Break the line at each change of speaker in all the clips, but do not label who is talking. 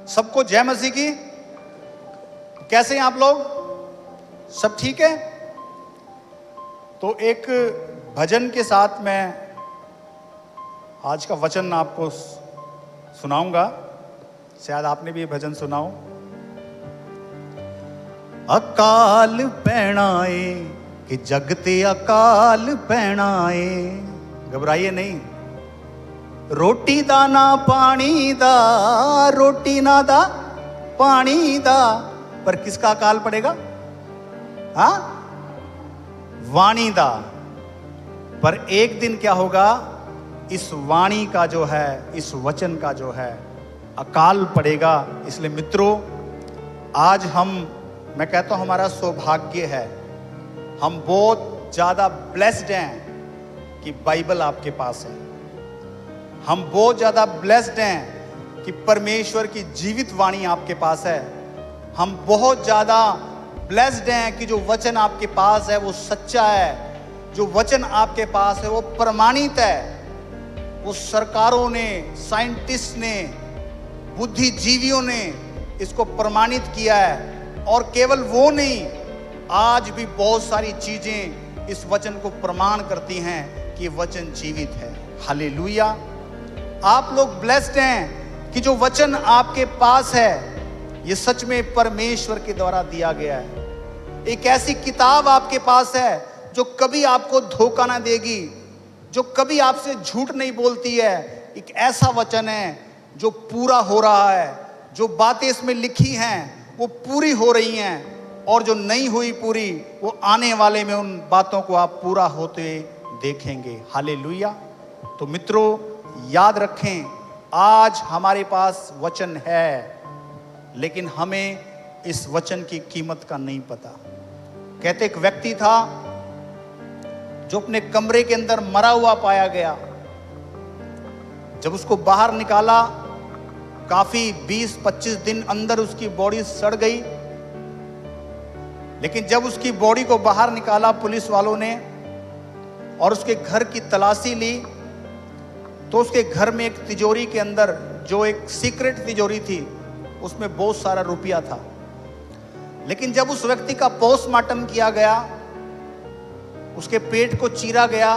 सबको जय मसीह की। कैसे हैं आप लोग? सब ठीक है? तो एक भजन के साथ मैं आज का वचन आपको सुनाऊंगा। शायद आपने भी ये भजन सुना हो। अकाल पैणाए कि जग ते अकाल पैणाए, घबराइए नहीं। रोटी दा ना पानी दा, रोटी ना दा पानी दा, पर किसका अकाल पड़ेगा? हाँ, वाणी दा। पर एक दिन क्या होगा? इस वाणी का जो है, इस वचन का जो है अकाल पड़ेगा। इसलिए मित्रों, आज मैं कहता हूं हमारा सौभाग्य है, हम बहुत ज्यादा ब्लेस्ड हैं कि बाइबल आपके पास है। हम बहुत ज्यादा ब्लेस्ड हैं कि परमेश्वर की जीवित वाणी आपके पास है। हम बहुत ज्यादा ब्लेस्ड हैं कि जो वचन आपके पास है वो सच्चा है। जो वचन आपके पास है वो प्रमाणित है। वो सरकारों ने, साइंटिस्ट ने, बुद्धिजीवियों ने इसको प्रमाणित किया है। और केवल वो नहीं, आज भी बहुत सारी चीजें इस वचन को प्रमाण करती हैं कि वचन जीवित है। हालेलुया। आप लोग ब्लेस्ड हैं कि जो वचन आपके पास है ये सच में परमेश्वर के द्वारा दिया गया है। एक ऐसी किताब आपके पास है जो कभी आपको धोखा ना देगी, जो कभी आपसे झूठ नहीं बोलती है। एक ऐसा वचन है जो पूरा हो रहा है। जो बातें इसमें लिखी हैं वो पूरी हो रही हैं, और जो नहीं हुई पूरी वो आने वाले में उन बातों को आप पूरा होते देखेंगे। हालेलुया। तो मित्रों, याद रखें, आज हमारे पास वचन है, लेकिन हमें इस वचन की कीमत का नहीं पता। कहते एक व्यक्ति था जो अपने कमरे के अंदर मरा हुआ पाया गया। जब उसको बाहर निकाला, काफी 20-25 दिन अंदर उसकी बॉडी सड़ गई। लेकिन जब उसकी बॉडी को बाहर निकाला पुलिस वालों ने और उसके घर की तलाशी ली, तो उसके घर में एक तिजोरी के अंदर, जो एक सीक्रेट तिजोरी थी, उसमें बहुत सारा रुपया था। लेकिन जब उस व्यक्ति का पोस्टमार्टम किया गया, उसके पेट को चीरा गया,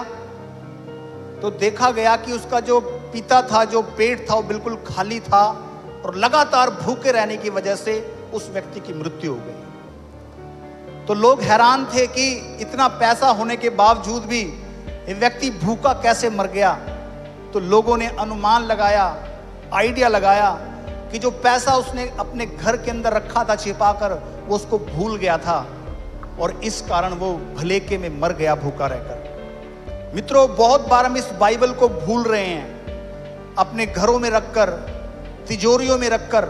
तो देखा गया कि उसका जो पिता था, जो पेट था, वो बिल्कुल खाली था, और लगातार भूखे रहने की वजह से उस व्यक्ति की मृत्यु हो गई। तो लोग हैरान थे कि इतना पैसा होने के बावजूद भी ये व्यक्ति भूखा कैसे मर गया। तो लोगों ने अनुमान लगाया, आइडिया लगाया कि जो पैसा उसने अपने घर के अंदर रखा था छिपाकर, वो उसको भूल गया था, और इस कारण वो भलेके में मर गया भूखा रहकर। मित्रों, बहुत बार हम इस बाइबल को भूल रहे हैं। अपने घरों में रखकर, तिजोरियों में रखकर,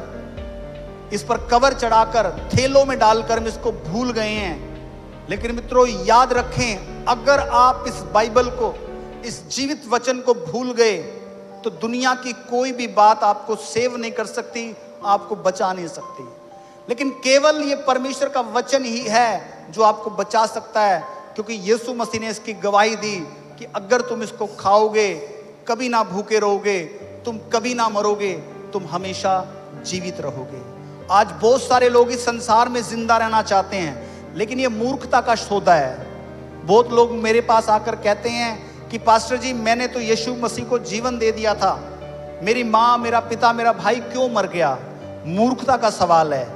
इस पर कवर चढ़ाकर, थैलों में डालकर हम इसको भूल गए हैं। लेकिन मित्रों, याद रखें, अगर आप इस बाइबल को, इस जीवित वचन को भूल गए, तो दुनिया की कोई भी बात आपको सेव नहीं कर सकती, आपको बचा नहीं सकती। लेकिन केवल ये परमेश्वर का वचन ही है जो आपको बचा सकता है, क्योंकि यीशु मसीह ने इसकी गवाही दी कि अगर तुम इसको खाओगे कभी ना भूखे रहोगे, तुम कभी ना मरोगे, तुम हमेशा जीवित रहोगे। आज बहुत सारे लोग इस संसार में जिंदा रहना चाहते हैं, लेकिन ये मूर्खता का सौदा है। बहुत लोग मेरे पास आकर कहते हैं कि पास्टर जी, मैंने तो यीशु मसीह को जीवन दे दिया था, मेरी माँ, मेरा पिता, मेरा भाई क्यों मर गया? मूर्खता का सवाल है।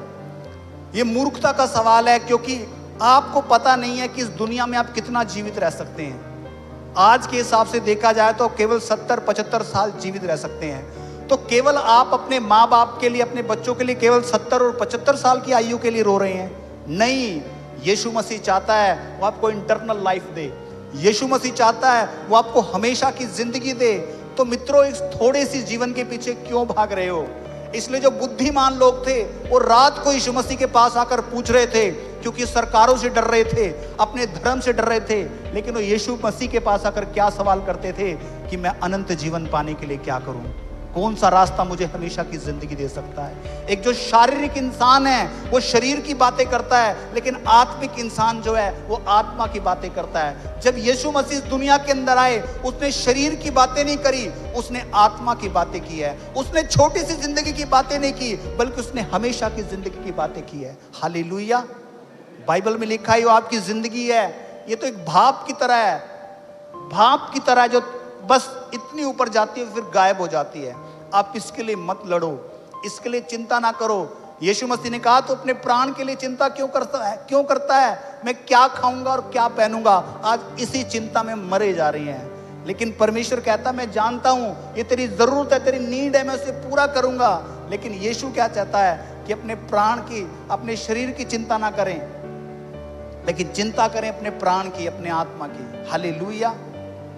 ये मूर्खता का सवाल है, क्योंकि आपको पता नहीं है कि इस दुनिया में आप कितना जीवित रह सकते हैं। आज के हिसाब से देखा जाए तो केवल 70-75 साल जीवित रह सकते हैं। तो केवल आप अपने माँ बाप के लिए, अपने बच्चों के लिए केवल 70 और 75 साल की आयु के लिए रो रहे हैं? नहीं, यीशु मसीह चाहता है वो आपको इंटरनल लाइफ दे। यीशु मसीह चाहता है वो आपको हमेशा की जिंदगी दे। तो मित्रों, इस थोड़े सी जीवन के पीछे क्यों भाग रहे हो? इसलिए जो बुद्धिमान लोग थे वो रात को यीशु मसीह के पास आकर पूछ रहे थे, क्योंकि सरकारों से डर रहे थे, अपने धर्म से डर रहे थे। लेकिन वो यीशु मसीह के पास आकर क्या सवाल करते थे कि मैं अनंत जीवन पाने के लिए क्या करूं? कौन सा रास्ता मुझे हमेशा की जिंदगी दे सकता है। एक जो शारीरिक इंसान है वो शरीर की बातें करता है, लेकिन आत्मिक इंसान जो है वो आत्मा की बातें करता है। जब यीशु मसीह दुनिया के अंदर आए, उसने शरीर की बातें नहीं करी, उसने आत्मा की बातें की है। उसने छोटी सी जिंदगी की बातें नहीं की, बल्कि उसने हमेशा की जिंदगी की बातें की है। हालेलुया। बाइबल में लिखा है वो आपकी जिंदगी है, ये तो एक भाप की तरह है, भाप की तरह जो बस इतनी ऊपर जाती है फिर गायब हो जाती है। आप इसके लिए मत लड़ो, इसके लिए चिंता ना करो। यीशु मसीह ने कहा तो अपने प्राण के लिए चिंता क्यों करता है? मैं क्या खाऊंगा और क्या पहनूंगा, आज इसी चिंता में मरे जा रही हैं। लेकिन परमेश्वर कहता मैं जानता हूं ये तेरी जरूरत है, तेरी नीड है, मैं उसे पूरा करूंगा। लेकिन यीशु क्या चाहता है कि अपने प्राण की, अपने शरीर की चिंता ना करें, लेकिन चिंता करें अपने प्राण की, अपने आत्मा की। हालेलुया।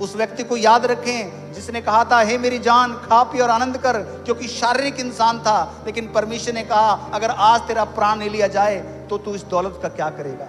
उस व्यक्ति को याद रखें जिसने कहा था हे मेरी जान खा पी और आनंद कर, क्योंकि शारीरिक इंसान था। लेकिन परमेश्वर ने कहा अगर आज तेरा प्राण ले लिया जाए तो तू इस दौलत का क्या करेगा।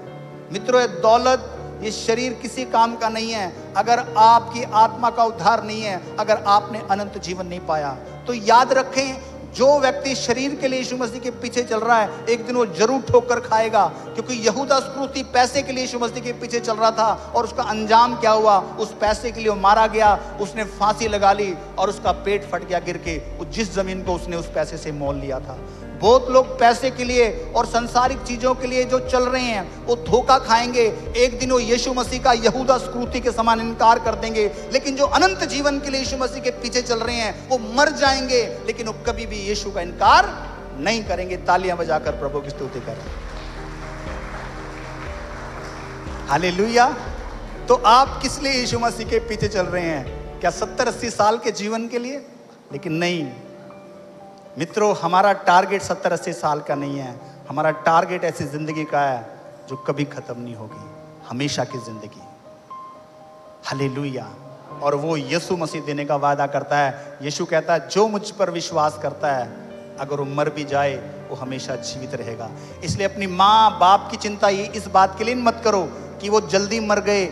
मित्रों, ये दौलत, ये शरीर किसी काम का नहीं है अगर आपकी आत्मा का उद्धार नहीं है, अगर आपने अनंत जीवन नहीं पाया। तो याद रखें, जो व्यक्ति शरीर के लिए यीशु मसीह के पीछे चल रहा है, एक दिन वो जरूर ठोकर खाएगा। क्योंकि यहूदा स्क्रूती पैसे के लिए यीशु मसीह के पीछे चल रहा था, और उसका अंजाम क्या हुआ? उस पैसे के लिए वो मारा गया, उसने फांसी लगा ली और उसका पेट फट गया गिर के, जिस जमीन को उसने उस पैसे से मोल लिया था। बहुत लोग पैसे के लिए और संसारिक चीजों के लिए जो चल रहे हैं वो धोखा खाएंगे। एक दिन वो यीशु मसीह का यहूदा स्क्रूती के समान इनकार कर देंगे। लेकिन जो अनंत जीवन के लिए यीशु मसीह के पीछे चल रहे हैं वो मर जाएंगे, लेकिन वो कभी भी यीशु का इनकार नहीं करेंगे। तालियां बजाकर प्रभु की स्तुति करें। हालेलुया। तो आप किस लिए यीशु मसीह के पीछे चल रहे हैं? क्या 70-80 साल के जीवन के लिए? लेकिन नहीं मित्रों, हमारा टारगेट 70-80 साल का नहीं है। हमारा टारगेट ऐसी जिंदगी का है जो कभी खत्म नहीं होगी, हमेशा की जिंदगी। हालेलुया। और वो यीशु मसीह देने का वादा करता है। यीशु कहता है जो मुझ पर विश्वास करता है, अगर वो मर भी जाए वो हमेशा जीवित रहेगा। इसलिए अपनी माँ बाप की चिंता ये इस बात के लिए मत करो कि वो जल्दी मर गए,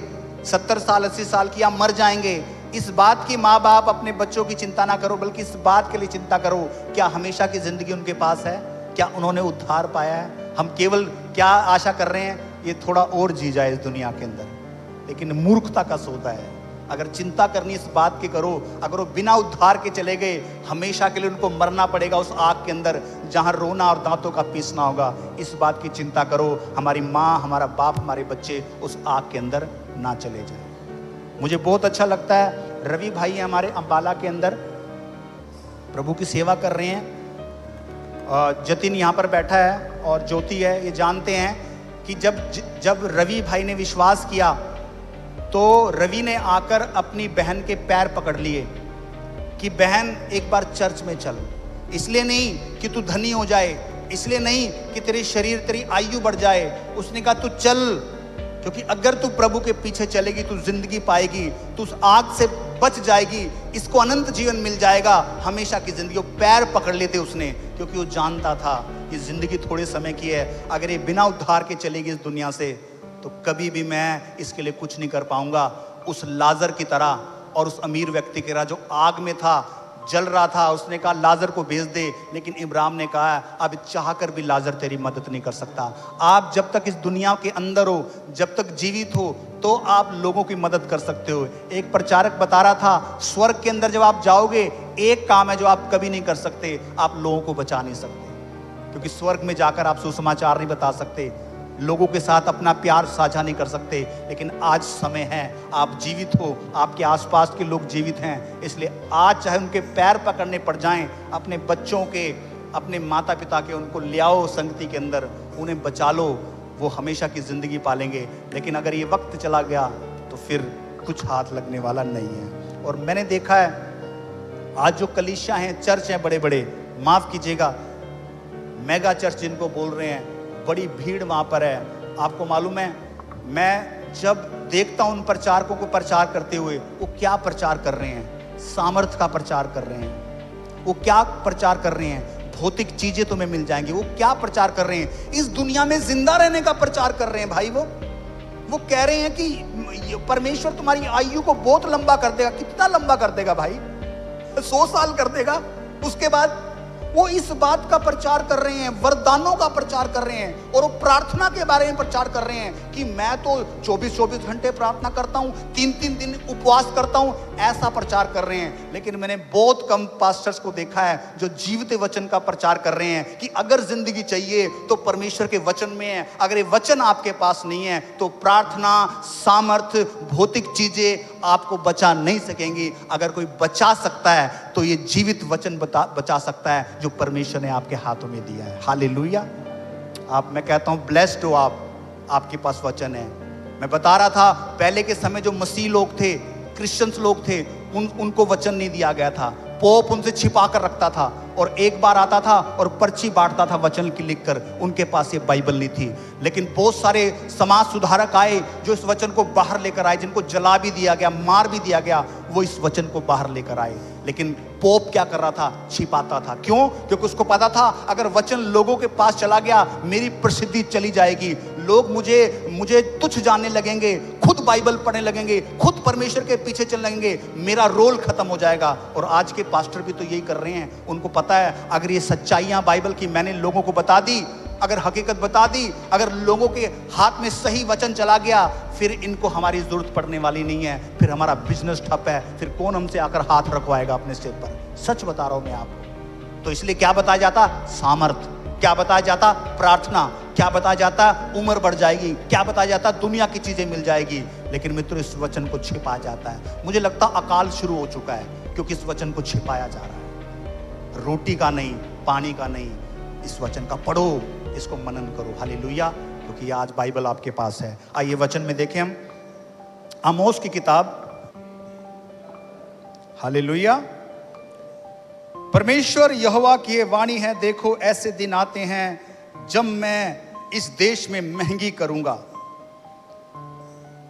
70 साल 80 साल की या मर जाएंगे। इस बात की माँ बाप अपने बच्चों की चिंता ना करो, बल्कि इस बात के लिए चिंता करो क्या हमेशा की जिंदगी उनके पास है, क्या उन्होंने उद्धार पाया है। हम केवल क्या आशा कर रहे हैं, ये थोड़ा और जी जाए इस दुनिया के अंदर, लेकिन मूर्खता का सौदा है। अगर चिंता करनी इस बात की करो, अगर वो बिना उद्धार के चले गए, हमेशा के लिए उनको मरना पड़ेगा उस आग के अंदर जहां रोना और दांतों का पीसना होगा, इस बात की चिंता करो हमारी माँ, हमारा बाप, हमारे बच्चे उस आग के अंदर ना चले जाए। मुझे बहुत अच्छा लगता है, रवि भाई हैं हमारे अंबाला के अंदर, प्रभु की सेवा कर रहे हैं। जतिन यहाँ पर बैठा है और ज्योति है। ये जानते हैं कि जब रवि भाई ने विश्वास किया तो रवि ने आकर अपनी बहन के पैर पकड़ लिए कि बहन एक बार चर्च में चल। इसलिए नहीं कि तू धनी हो जाए, इसलिए नहीं कि तेरी शरीर, तेरी आयु बढ़ जाए। उसने कहा तू चल, क्योंकि अगर तू प्रभु के पीछे चलेगी तू जिंदगी पाएगी, तू उस आग से बच जाएगी, इसको अनंत जीवन मिल जाएगा, हमेशा की जिंदगी। वो पैर पकड़ लेते उसने, क्योंकि वो जानता था ये जिंदगी थोड़े समय की है। अगर ये बिना उद्धार के चलेगी इस दुनिया से तो कभी भी मैं इसके लिए कुछ नहीं कर पाऊंगा। उस लाजर की तरह और उस अमीर व्यक्ति की तरह जो आग में था, जल रहा था, उसने कहा लाजर को भेज दे, लेकिन इब्राहिम ने कहा अब चाहकर भी लाजर तेरी मदद नहीं कर सकता। आप जब तक इस दुनिया के अंदर हो, जब तक जीवित हो, तो आप लोगों की मदद कर सकते हो। एक प्रचारक बता रहा था स्वर्ग के अंदर जब आप जाओगे, एक काम है जो आप कभी नहीं कर सकते, आप लोगों को बचा नहीं सकते, क्योंकि स्वर्ग में जाकर आप सुसमाचार नहीं बता सकते, लोगों के साथ अपना प्यार साझा नहीं कर सकते। लेकिन आज समय है, आप जीवित हो, आपके आसपास के लोग जीवित हैं, इसलिए आज चाहे उनके पैर पकड़ने पड़ जाएं, अपने बच्चों के, अपने माता पिता के, उनको ले आओ संगति के अंदर, उन्हें बचा लो, वो हमेशा की जिंदगी पालेंगे। लेकिन अगर ये वक्त चला गया तो फिर कुछ हाथ लगने वाला नहीं है। और मैंने देखा है आज जो कलीसिया हैं, चर्च हैं बड़े बड़े, माफ कीजिएगा, मेगा चर्च जिनको बोल रहे हैं, बड़ी भीड़ वहां पर है। आपको मालूम है, मैं जब देखता हूं उन प्रचारकों को प्रचार करते हुए, वो क्या प्रचार कर रहे हैं? सामर्थ का प्रचार कर रहे हैं। वो क्या प्रचार कर रहे हैं? भौतिक चीजें तुम्हें मिल जाएंगी। वो क्या प्रचार कर रहे हैं? इस दुनिया में जिंदा रहने का प्रचार कर रहे हैं भाई। वो कह रहे हैं कि परमेश्वर तुम्हारी आयु को बहुत लंबा कर देगा। कितना लंबा कर देगा भाई? 100 साल कर देगा? उसके बाद वो इस बात का प्रचार कर रहे हैं, वरदानों का प्रचार कर रहे हैं, और वो प्रार्थना के बारे में प्रचार कर रहे हैं कि मैं तो 24-24 घंटे प्रार्थना करता हूं, 3-3 दिन उपवास करता हूं, ऐसा प्रचार कर रहे हैं। लेकिन मैंने बहुत कम पास्टर्स को देखा है जो जीवित वचन का प्रचार कर रहे हैं कि अगर जिंदगी चाहिए तो परमेश्वर के वचन में है, अगर ये वचन आपके पास नहीं है तो प्रार्थना, सामर्थ, भौतिक चीजें आपको बचा नहीं सकेंगी। अगर कोई बचा सकता है तो ये जीवित वचन बचा सकता है जो परमेश्वर ने आपके हाथों में दिया है। हालेलुया। मैं कहता हूं ब्लेस्ड हो आप, आपके पास वचन है। मैं बता रहा था पहले के समय जो मसीह लोग थे, क्रिश्चियंस लोग थे, उनको वचन नहीं दिया गया था। पोप उनसे छिपा कर रखता था और एक बार आता था और पर्ची बांटता था वचन की लिखकर। उनके पास ये बाइबल नहीं थी। लेकिन बहुत सारे समाज सुधारक आए जो इस वचन को बाहर लेकर आए, जिनको जला भी दिया गया, मार भी दिया गया, वो इस वचन को बाहर लेकर आए। लेकिन पोप क्या कर रहा था? छिपाता था। क्यों? क्योंकि उसको पता था अगर वचन लोगों के पास चला गया मेरी प्रसिद्धि चली जाएगी, लोग मुझे तुच्छ जानने लगेंगे, खुद बाइबल पढ़ने लगेंगे, खुद परमेश्वर के पीछे चलने लगेंगे, मेरा रोल खत्म हो जाएगा। और आज के पास्टर भी तो यही कर रहे हैं। उनको पता है अगर ये सच्चाइयां बाइबल की मैंने लोगों को बता दी, अगर हकीकत बता दी, अगर लोगों के हाथ में सही वचन चला गया, फिर इनको हमारी जरूरत पड़ने वाली नहीं है, फिर हमारा बिजनेस ठप है, फिर कौन हमसे आकर हाथ रखवाएगा अपने सिर पर। सच बता रहा हूं मैं आपको। तो इसलिए क्या बताया जाता? सामर्थ। क्या बताया जाता? प्रार्थना। क्या बताया जाता? उम्र बढ़ जाएगी। क्या बताया जाता? दुनिया की चीजें मिल जाएगी। लेकिन मित्रों इस वचन को छिपाया जाता है। मुझे लगता अकाल शुरू हो चुका है क्योंकि इस वचन को छिपाया जा रहा है। रोटी का नहीं, पानी का नहीं, इस वचन का पढ़ो, इसको मनन करो। हालेलुया। क्योंकि आज बाइबल आपके पास है। आइए वचन में देखें हम आमोस की किताब। हालेलुया। परमेश्वर यहोवा की ये वाणी है, देखो ऐसे दिन आते हैं जब मैं इस देश में महंगी करूंगा,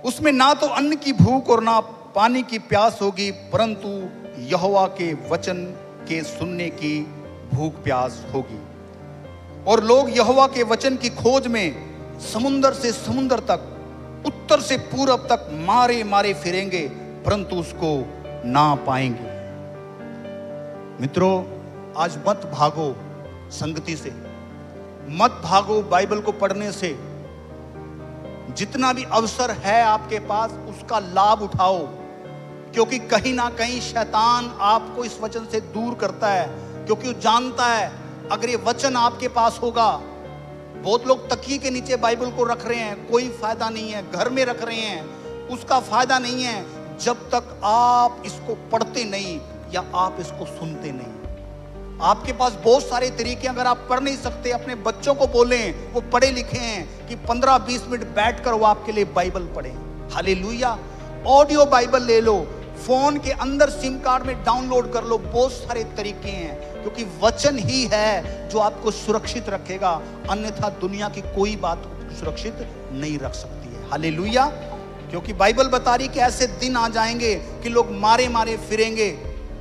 उसमें ना तो अन्न की भूख और ना पानी की प्यास होगी, परंतु यहोवा के वचन के सुनने की भूख प्यास होगी। और लोग यहोवा के वचन की खोज में समुंदर से समुंदर तक, उत्तर से पूरब तक मारे मारे फिरेंगे, परंतु उसको ना पाएंगे। मित्रों आज मत भागो संगति से, मत भागो बाइबल को पढ़ने से। जितना भी अवसर है आपके पास उसका लाभ उठाओ, क्योंकि कहीं ना कहीं शैतान आपको इस वचन से दूर करता है, क्योंकि वो जानता है अगर ये वचन आपके पास होगा। बहुत लोग तकिए के नीचे बाइबल को रख रहे हैं, कोई फायदा नहीं है। घर में रख रहे हैं, उसका फायदा नहीं है जब तक आप इसको पढ़ते नहीं या आप इसको सुनते नहीं। आपके पास बहुत सारे तरीके, अगर आप पढ़ नहीं सकते अपने बच्चों को बोलें, वो पढ़े लिखे हैं, कि 15-20 मिनट बैठकर वो आपके लिए बाइबल पढ़ें। हालेलुया। ऑडियो बाइबल ले लो, फोन के अंदर सिम कार्ड में डाउनलोड कर लो। बहुत सारे तरीके हैं, क्योंकि वचन ही है जो आपको सुरक्षित रखेगा, अन्यथा दुनिया की कोई बात सुरक्षित नहीं रख सकती है। हालेलुया। क्योंकि बाइबल बता रही कि ऐसे दिन आ जाएंगे कि लोग मारे मारे फिरेंगे,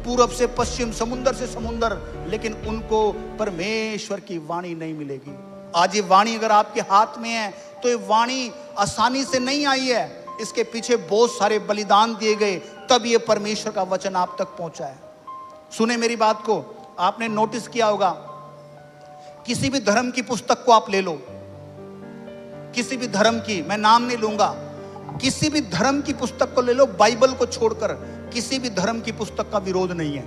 पूरब से पश्चिम, समुंदर से समुंदर, लेकिन उनको परमेश्वर की वाणी नहीं मिलेगी। आज ये वाणी अगर आपके हाथ में है तो ये वाणी आसानी से नहीं आई है, इसके पीछे बहुत सारे बलिदान दिए गए, तब ये परमेश्वर का वचन आप तक पहुंचा है। सुने मेरी बात को, आपने नोटिस किया होगा, किसी भी धर्म की पुस्तक को आप ले लो, किसी भी धर्म की, मैं नाम नहीं लूंगा, किसी भी धर्म की पुस्तक को ले लो, बाइबल को छोड़कर किसी भी धर्म की पुस्तक का विरोध नहीं है।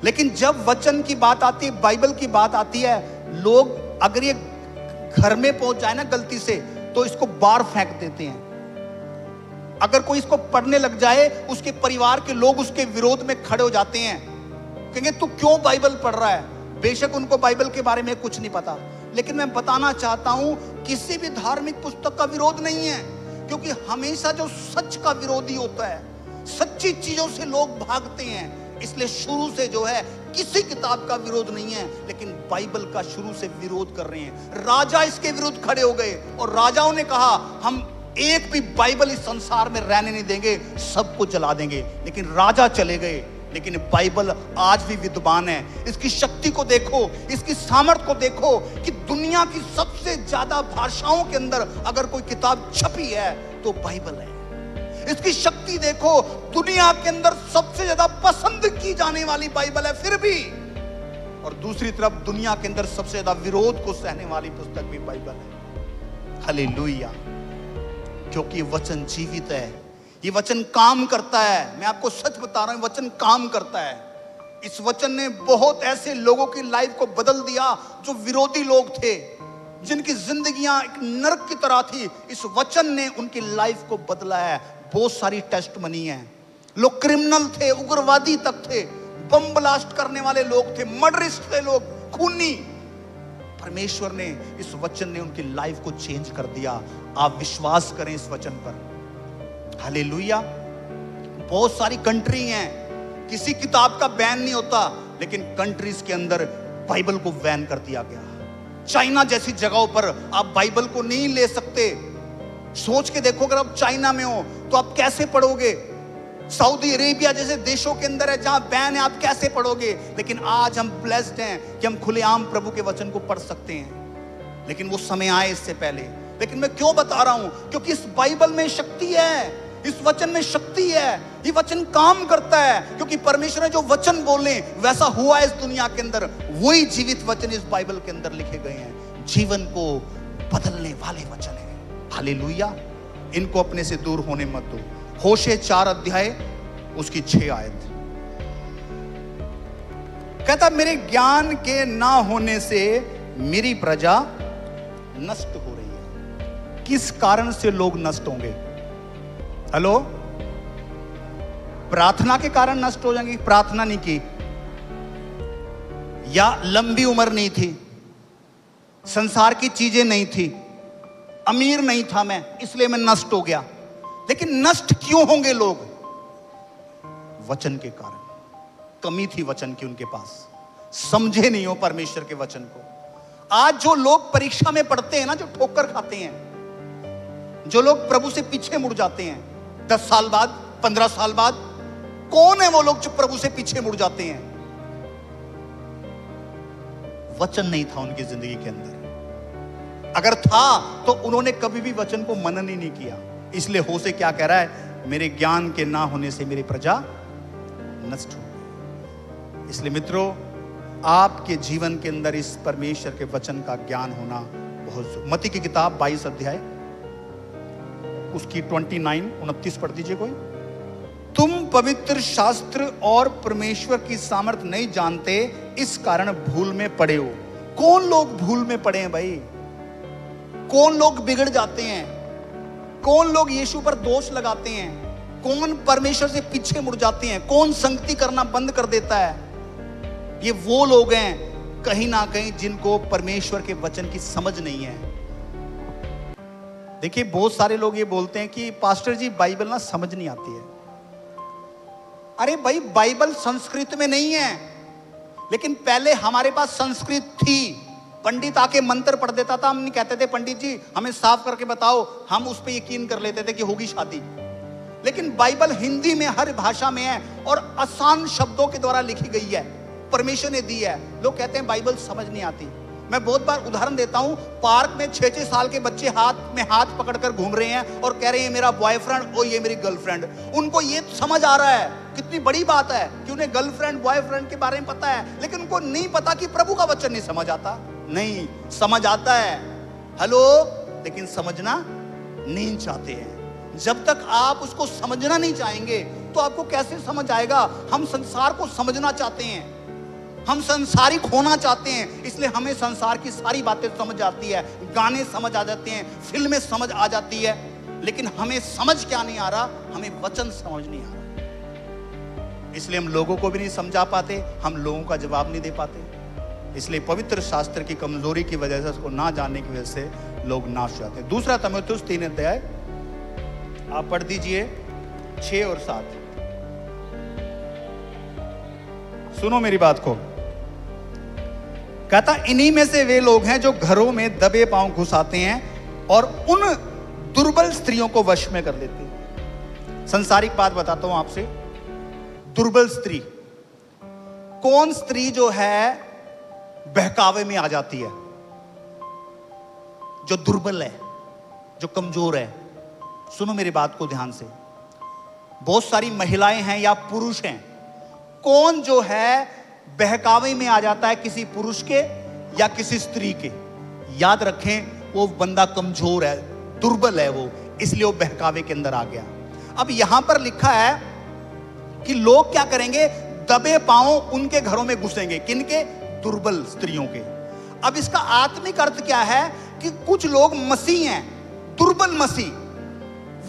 लेकिन जब वचन की बात आती है, बाइबल की बात आती है, लोग अगर ये घर में पहुंच जाए ना गलती से, तो इसको बाहर फेंक देते हैं। अगर कोई इसको पढ़ने लग जाए, उसके परिवार के लोग उसके विरोध में खड़े हो जाते हैं, कहेंगे तू क्यों बाइबल पढ़ रहा है। बेशक उनको बाइबल के बारे में कुछ नहीं पता, लेकिन मैं बताना चाहता हूं किसी भी धार्मिक पुस्तक का विरोध नहीं है, क्योंकि हमेशा जो सच का विरोधी होता है, सच्ची चीजों से लोग भागते हैं। इसलिए शुरू से जो है किसी किताब का विरोध नहीं है, लेकिन बाइबल का शुरू से विरोध कर रहे हैं। राजा इसके विरुद्ध खड़े हो गए और राजाओं ने कहा हम एक भी बाइबल इस संसार में रहने नहीं देंगे, सबको जला देंगे। लेकिन राजा चले गए, लेकिन बाइबल आज भी विद्यमान है। इसकी शक्ति को देखो, इसकी सामर्थ को देखो कि दुनिया की सबसे ज्यादा भाषाओं के अंदर अगर कोई किताब छपी है तो बाइबल है। इसकी शक्ति देखो। दुनिया के अंदर सबसे ज्यादा पसंद की जाने वाली बाइबल है फिर भी, और दूसरी तरफ दुनिया के अंदर सबसे ज्यादा विरोध को सहने वाली पुस्तक भी बाइबल है। हालेलुया। क्योंकि वचन जीवित है, ये वचन काम करता है। मैं आपको सच बता रहा हूं, वचन काम करता है। इस वचन ने बहुत ऐसे लोगों की लाइफ को बदल दिया जो विरोधी लोग थे, जिनकी जिंदगियां एक नरक की तरह थी। इस वचन ने उनकी लाइफ को बदला है। बहुत सारी टेस्टमनी है। लोग क्रिमिनल थे, उग्रवादी तक थे, बम ब्लास्ट करने वाले लोग थे, मर्डरिस्ट थे लोग, खूनी। परमेश्वर ने, इस वचन ने उनकी लाइफ को चेंज कर दिया। आप विश्वास करें इस वचन पर। हालेलुया। बहुत सारी कंट्री हैं, किसी किताब का बैन नहीं होता, लेकिन कंट्रीज के अंदर बाइबल को बैन कर दिया गया। चाइना जैसी जगहों पर आप बाइबल को नहीं ले सकते। सोच के देखो, अगर आप चाइना में हो तो आप कैसे पढ़ोगे? सऊदी अरेबिया जैसे देशों के अंदर है जहां बैन है, आप कैसे पढ़ोगे? लेकिन आज हम ब्लेस्ड हैं कि हम खुलेआम प्रभु के वचन को पढ़ सकते हैं। लेकिन वो समय आए इससे पहले। लेकिन मैं क्यों बता रहा हूं? क्योंकि इस बाइबल में शक्ति है, इस वचन में शक्ति है। ये वचन काम करता है, क्योंकि परमेश्वर ने जो वचन बोले वैसा हुआ इस दुनिया के अंदर। वही जीवित वचन इस बाइबल के अंदर लिखे गए हैं। जीवन को बदलने वाले वचन है। हालेलुया। इनको अपने से दूर होने मत दो। होशे 4 अध्याय उसकी 6 आयत कहता, मेरे ज्ञान के ना होने से मेरी प्रजा नष्ट हो रही है। किस कारण से लोग नष्ट होंगे? हेलो, प्रार्थना के कारण नष्ट हो जाएंगे? प्रार्थना नहीं की, या लंबी उम्र नहीं थी, संसार की चीजें नहीं थी, अमीर नहीं था मैं इसलिए मैं नष्ट हो गया। लेकिन नष्ट क्यों होंगे लोग? वचन के कारण। कमी थी वचन की उनके पास, समझे नहीं हो परमेश्वर के वचन को। आज जो लोग परीक्षा में पढ़ते हैं ना, जो ठोकर खाते हैं, जो लोग प्रभु से पीछे मुड़ जाते हैं 10 साल बाद, 15 साल बाद, कौन है वो लोग जो प्रभु से पीछे मुड़ जाते हैं? वचन नहीं था उनकी जिंदगी के अंदर। अगर था तो उन्होंने कभी भी वचन को मनन ही नहीं किया। इसलिए होशे क्या कह रहा है? मेरे ज्ञान के ना होने से मेरी प्रजा नष्ट हो गई। इसलिए मित्रों, आपके जीवन के अंदर इस परमेश्वर के वचन का ज्ञान होना बहुत। मत्ती की किताब 22 अध्याय उसकी 29-29 पढ़ दीजिए कोई। तुम पवित्र शास्त्र और परमेश्वर की सामर्थ्य नहीं जानते, इस कारण भूल में पड़े हो। कौन लोग भूल में पड़े हैं भाई? कौन लोग बिगड़ जाते हैं? कौन लोग यीशु पर दोष लगाते हैं? कौन परमेश्वर से पीछे मुड़ जाते हैं? कौन संगति करना बंद कर देता है? ये वो लोग हैं कहीं ना कहीं जिनको परमेश्वर के वचन की समझ नहीं है। देखिए, बहुत सारे लोग ये बोलते हैं कि पास्टर जी बाइबल ना समझ नहीं आती है। अरे भाई, बाइबल संस्कृत में नहीं है, लेकिन पहले हमारे पास संस्कृत थी। पंडित आके मंत्र पढ़ देता था, हम नहीं कहते थे पंडित जी हमें साफ करके बताओ, हम उस पर यकीन कर लेते थे कि होगी शादी। लेकिन बाइबल हिंदी में हर भाषा में है और आसान शब्दों के द्वारा लिखी गई है, परमेश्वर ने दी है। लोग कहते हैं बाइबल समझ नहीं आती। मैं बहुत बार उदाहरण देता हूं, पार्क में 6-6 साल के बच्चे हाथ में हाथ पकड़कर घूम रहे हैं और कह रहे हैं मेरा बॉयफ्रेंड और ये मेरी गर्लफ्रेंड। उनको ये समझ आ रहा है, कितनी बड़ी बात है कि उन्हें गर्लफ्रेंड बॉयफ्रेंड के बारे में पता है, लेकिन उनको नहीं पता कि प्रभु का वचन नहीं समझ आता। नहीं, समझ आता है, हेलो, लेकिन समझना नहीं चाहते हैं। जब तक आप उसको समझना नहीं चाहेंगे तो आपको कैसे समझ आएगा? हम संसार को समझना चाहते हैं, हम संसारिक होना चाहते हैं, इसलिए हमें संसार की सारी बातें समझ आती है, गाने समझ आ जाते हैं, फिल्में समझ आ जाती है। लेकिन हमें समझ क्या नहीं आ रहा? हमें वचन समझ नहीं आ रहा। इसलिए हम लोगों को भी नहीं समझा पाते, हम लोगों का जवाब नहीं दे पाते। इसलिए पवित्र शास्त्र की कमजोरी की वजह से, उसको ना जानने की वजह से लोग नाश हो जाते हैं। दूसरा तीमुथियुस 3 अध्याय आप पढ़ दीजिए 6 और 7। सुनो मेरी बात को। कहता, इन्हीं में से वे लोग हैं जो घरों में दबे पांव घुस आते हैं और उन दुर्बल स्त्रियों को वश में कर लेते हैं। संसारिक बात बताता हूं आपसे। दुर्बल स्त्री, कौन स्त्री जो है बहकावे में आ जाती है? जो दुर्बल है, जो कमजोर है। सुनो मेरी बात को ध्यान से। बहुत सारी महिलाएं हैं या पुरुष हैं, कौन जो है बहकावे में आ जाता है किसी पुरुष के या किसी स्त्री के, याद रखें वो बंदा कमजोर है, दुर्बल है वो, इसलिए वो बहकावे के अंदर आ गया। अब यहां पर लिखा है कि लोग क्या करेंगे, दबे पांव उनके घरों में घुसेंगे, किनके? दुर्बल स्त्रियों के। अब इसका आत्मिक अर्थ क्या है कि कुछ लोग मसीह हैं, दुर्बल मसीह,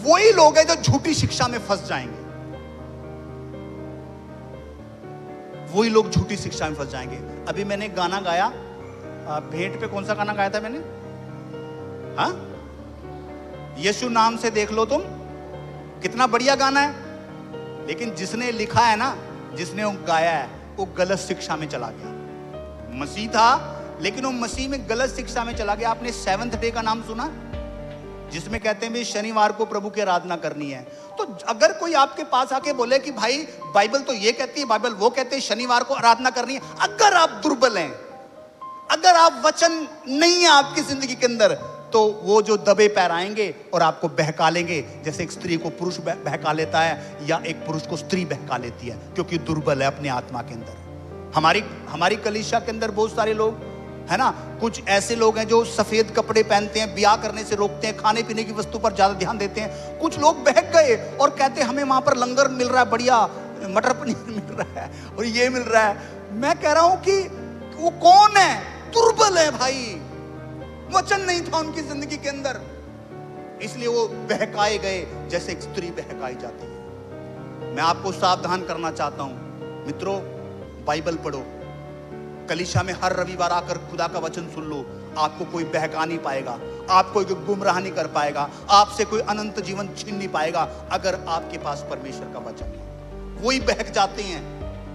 वही लोग हैं जो झूठी शिक्षा में फंस जाएंगे, वही लोग झूठी शिक्षा में फंस जाएंगे। अभी मैंने गाना गाया भेंट पे, कौन सा गाना गाया था मैंने? हाँ, यीशु नाम से देख लो तुम, कितना बढ़िया गाना है, लेकिन जिसने लिखा है ना, जिसने वो गाया है, वो गलत शिक्षा में चला गया। मसीह था लेकिन वो मसीह में गलत शिक्षा में चला गया। आपने सेवंथ डे का नाम सुना, जिसमें कहते हैं भी शनिवार को प्रभु की आराधना करनी है। तो अगर कोई आपके पास आके बोले कि भाई बाइबल तो ये कहती है, बाइबल वो कहते हैं शनिवार को आराधना करनी है, अगर आप दुर्बल हैं, अगर आप वचन नहीं है आपकी जिंदगी के अंदर, तो वो जो दबे पैर आएंगे और आपको बहका लेंगे, जैसे एक स्त्री को पुरुष बहका लेता है या एक पुरुष को स्त्री बहका लेती है, क्योंकि दुर्बल है अपने आत्मा के अंदर। हमारी कलीसिया के अंदर बहुत सारे लोग है ना, कुछ ऐसे लोग हैं जो सफेद कपड़े पहनते हैं, ब्याह करने से रोकते हैं, खाने पीने की वस्तु पर ज्यादा ध्यान देते हैं। कुछ लोग बहक गए और कहते हैं हमें वहां पर लंगर मिल रहा है, बढ़िया मटर पनीर मिल रहा है और ये मिल रहा है। मैं कह रहा हूं कि वो कौन है? दुर्बल है भाई, वचन नहीं था उनकी जिंदगी के अंदर, इसलिए वो बहकाए गए जैसे एक स्त्री बहकाई जाती है। मैं आपको सावधान करना चाहता हूं मित्रों, बाइबल पढ़ो, कलीसिया में हर रविवार आकर खुदा का वचन सुन लो, आपको कोई बहका नहीं पाएगा, आपको कोई गुमराह नहीं कर पाएगा, आपसे कोई अनंत जीवन छीन नहीं पाएगा अगर आपके पास परमेश्वर का वचन है। वही बहक जाते हैं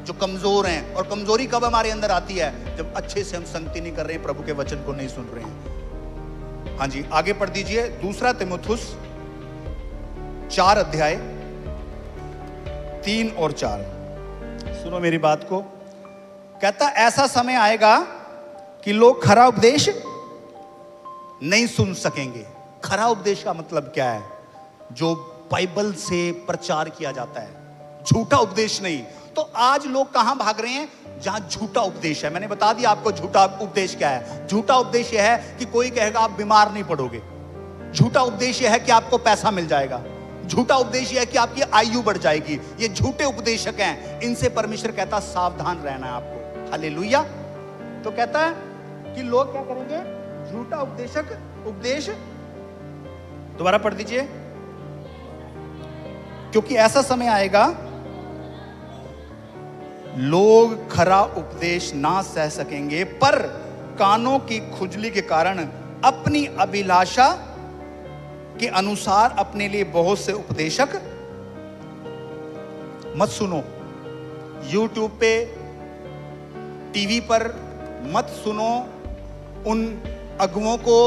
जो कमजोर हैं, और कमजोरी कब हमारे अंदर आती है? जब अच्छे से हम संगति नहीं कर रहे हैं, प्रभु के वचन को नहीं सुन रहे हैं। हाँ जी, आगे पढ़ दीजिए, दूसरा तीमुथियुस 4 अध्याय 3 और 4। सुनो मेरी बात को। कहता ऐसा समय आएगा कि लोग खरा उपदेश नहीं सुन सकेंगे। खरा उपदेश का मतलब क्या है? जो बाइबल से प्रचार किया जाता है, झूठा उपदेश नहीं। तो आज लोग कहां भाग रहे हैं? जहां झूठा उपदेश है। मैंने बता दिया आपको झूठा उपदेश क्या है। झूठा उपदेश यह है कि कोई कहेगा आप बीमार नहीं पड़ोगे, झूठा उपदेश यह है कि आपको पैसा मिल जाएगा, झूठा उपदेश यह है कि आपकी आयु बढ़ जाएगी। ये झूठे उपदेशक हैं, इनसे परमेश्वर कहता सावधान रहना है आपको। हालेलुया। तो कहता है कि लोग क्या करेंगे? झूठा उपदेश, दोबारा पढ़ दीजिए, क्योंकि ऐसा समय आएगा लोग खरा उपदेश ना सह सकेंगे, पर कानों की खुजली के कारण अपनी अभिलाषा के अनुसार अपने लिए बहुत से उपदेशक मत सुनो। YouTube पे, टीवी पर मत सुनो उन अगुओं को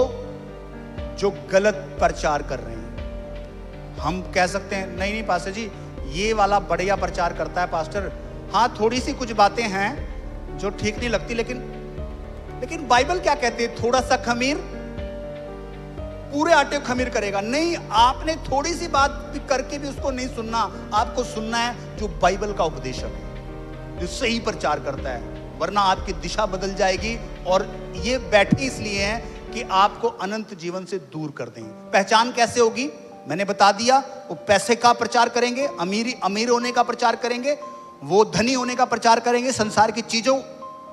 जो गलत प्रचार कर रहे हैं। हम कह सकते हैं नहीं पास्टर जी ये वाला बढ़िया प्रचार करता है पास्टर, हाँ थोड़ी सी कुछ बातें हैं जो ठीक नहीं लगती, लेकिन बाइबल क्या कहती है? थोड़ा सा खमीर पूरे आटे को खमीर करेगा। नहीं, आपने थोड़ी सी बात भी करके भी उसको नहीं सुनना, आपको सुनना है जो बाइबल का उपदेशक है, जो सही प्रचार करता है, वरना आपकी दिशा बदल जाएगी। और ये बैठे इसलिए हैं कि आपको अनंत जीवन से दूर कर देंगे। पहचान कैसे होगी? मैंने बता दिया, वो पैसे का प्रचार करेंगे, अमीर होने का प्रचार करेंगे, वो धनी होने का प्रचार करेंगे, संसार की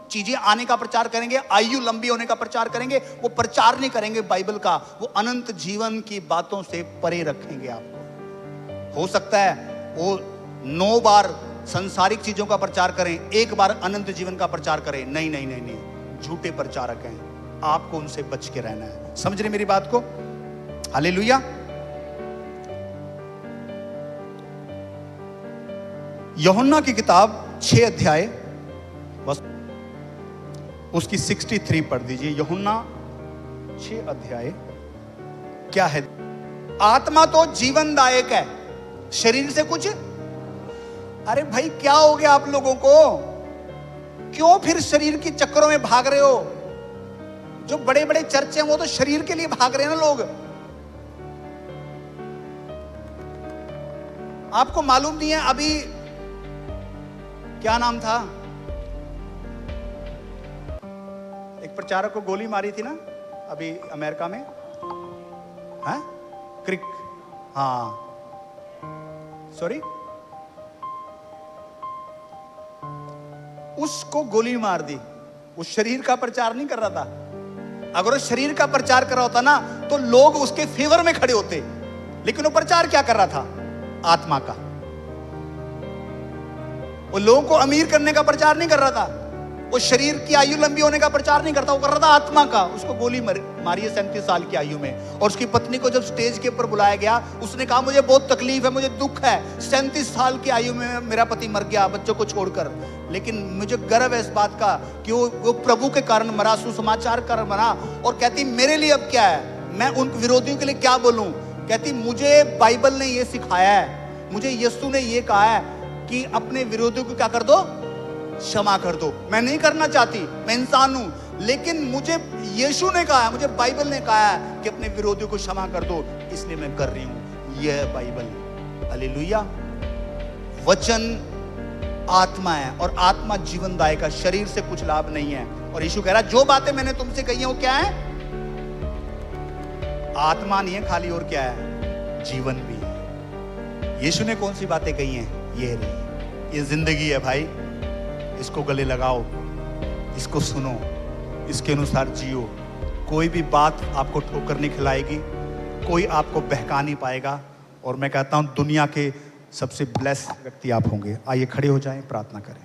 चीजें आने का प्रचार करेंगे, आयु लंबी होने का प्रचार करेंगे। वो प्रचार नहीं करेंगे बाइबल का, वो अनंत जीवन की बातों से परे रखेंगे आपको। हो सकता है वो 9 बार संसारिक चीजों का प्रचार करें, 1 बार अनंत जीवन का प्रचार करें। नहीं, झूठे प्रचारक हैं, आपको उनसे बच के रहना है। समझ रहे मेरी बात को? हालेलुया। यूहन्ना की किताब 6 अध्याय, बस उसकी 63 पढ़ दीजिए। यूहन्ना 6 अध्याय क्या है? आत्मा तो जीवनदायक है, शरीर से कुछ। अरे भाई क्या हो गया आप लोगों को? क्यों फिर शरीर के चक्करों में भाग रहे हो? जो बड़े बड़े चर्चे हैं वो तो शरीर के लिए भाग रहे हैं ना लोग। आपको मालूम नहीं है अभी क्या नाम था, एक प्रचारक को गोली मारी थी ना अभी अमेरिका में, हाँ क्रिक, हाँ सॉरी, उसको गोली मार दी। वो शरीर का प्रचार नहीं कर रहा था। अगर वो शरीर का प्रचार कर रहा होता ना तो लोग उसके फेवर में खड़े होते, लेकिन वो प्रचार क्या कर रहा था? आत्मा का। वो लोगों को अमीर करने का प्रचार नहीं कर रहा था, वो शरीर की आयु लंबी होने का प्रचार नहीं करता, वो कर रहा था आत्मा का। उसको गोली मारी है 37 साल की आयु में। और उसकी पत्नी को जब स्टेज के ऊपर बुलाया गया, उसने कहा मुझे बहुत तकलीफ है, मुझे दुख है, 37 साल की आयु में मेरा पति मर गया बच्चों को छोड़कर, लेकिन मुझे गर्व है इस बात का कि वो प्रभु के कारण मरा, सुसमाचार कारण मरा। और कहती मेरे लिए अब क्या है, मैं उन विरोधियों के लिए क्या बोलूं? कहती मुझे बाइबल ने ये सिखाया है, मुझे यीशु ने ये कहा है कि अपने विरोधियों को क्या कर दो? क्षमा कर दो। मैं नहीं करना चाहती, मैं इंसान हूं, लेकिन मुझे यीशु ने कहा है, मुझे बाइबल ने कहा है कि अपने विरोधियों को क्षमा कर दो, इसलिए मैं कर रही हूं। यह है बाइबल। हालेलुया। वचन आत्मा है और आत्मा जीवनदायक है, शरीर से कुछ लाभ नहीं है। और यीशु कह रहा है जो बातें मैंने तुमसे कही हैं वो क्या है? आत्मा नहीं है खाली, और क्या है? जीवन भी है। यीशु ने कौन सी बातें कही हैं? ये रही, ये जिंदगी है भाई, इसको गले लगाओ, इसको सुनो, इसके अनुसार जियो। कोई भी बात आपको ठोकर नहीं खिलाएगी, कोई आपको बहका नहीं पाएगा। और मैं कहता हूं दुनिया के सबसे ब्लेस्ड व्यक्ति आप होंगे। आइए खड़े हो जाएं, प्रार्थना करें।